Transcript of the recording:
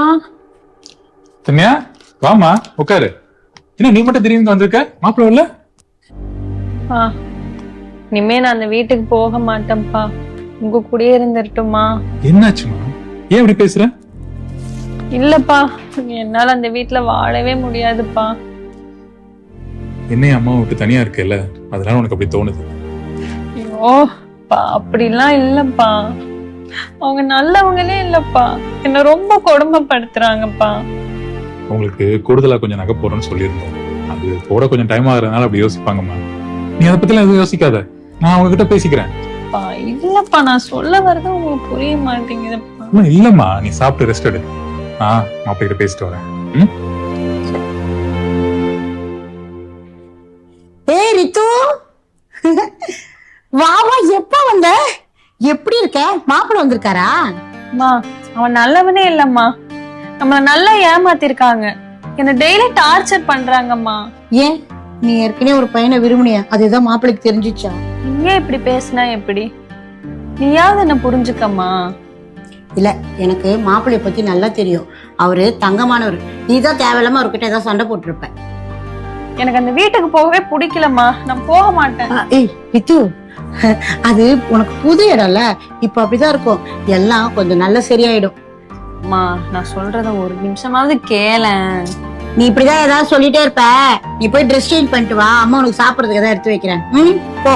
ஆ தன்யா வாமா உட்காரு. என்ன நீ மட்டும் திடீர்னு வந்திருக்க? மாப்பிள்ள இல்ல? ஆ இனிமே நான் அந்த வீட்டுக்கு போக மாட்டேன்ப்பா. உங்க கூடயே இருந்துட்டுமா? என்னாச்சுமா? ஏன் இப்படி பேசுற? இல்லப்பா, என்னால அந்த வீட்டுல வாழவே முடியாதுப்பா. என்னைய அம்மா விட்டு தனியா இருக்கேல்ல, அதனால உனக்கு அப்படி தோணுது. ஐயோ பா, அப்படிலாம் இல்லப்பா. அவங்க நல்லவங்களே இல்லப்பா, என்ன ரொம்ப கொடுமைப்படுத்துறாங்கப்பா. உங்களுக்கு கூடுதலா கொஞ்சம் நகை போறோம்னு சொல்லியிருந்தோம். அது போட கொஞ்சம் டைம் ஆகுறதுனால அப்படி யோசிப்பாங்கம்மா. நீ அதை பத்தி எதுவும் யோசிக்காத, நான் அவங்க கிட்ட பேசிக்கிறேன். இல்லப்பா, நான் சொல்ல வரது உங்களுக்கு புரிய மாட்டேங்குதுப்பா. இல்லம்மா, நீ சாப்பிட்டு ரெஸ்ட் எடு. மாப்பிள்ள கிட்ட பேசிட்டு வரேன். ஏய் ரித்து, வா வா, எப்ப வந்த? எப்படி இருக்க? மாப்பிள்ள வந்திருக்காரா? அம்மா, அவன் நல்லவனே இல்லம்மா. நம்மள நல்லா ஏமாத்திருக்காங்க. என்ன டெய்லி டார்ச்சர் பண்றாங்கம்மா. ஏன், நீ ஏற்கனவே ஒரு பையனை விரும்பினியா? அதுதான் மாப்பிள்ளைக்கு தெரிஞ்சிச்சா? நீங்க இப்படி பேசினா எப்படி? நீயாவது என்ன புரிஞ்சுக்கம்மா. இல்ல, எனக்கு மாப்பிள்ளைய பத்தி நல்லா தெரியும். அவரு தங்கமானவர். நீதான் தேவையில்லாம அவர்கிட்ட ஏதாவது சண்டை போட்டிருப்ப. எனக்கு அந்த வீட்டுக்கு போகவே பிடிக்கலம்மா. நான் போக மாட்டேன். ஏய் ரித்து, அது உனக்கு புது இடம்ல, இப்ப அப்படிதான் இருக்கும். எல்லாம் கொஞ்சம் நல்லா சரியாயிடும். அம்மா, நான் சொல்றத ஒரு நிமிஷமாவது கேளேன். நீ இப்படிதான் ஏதாவது சொல்லிட்டே இருப்ப. நீ போய் ட்ரெஸ் சேஞ்ச் பண்ணிட்டு வா, அம்மா உனக்கு சாப்பிடறதுக்கு ஏதாவது எடுத்து வைக்கிறேன். போ.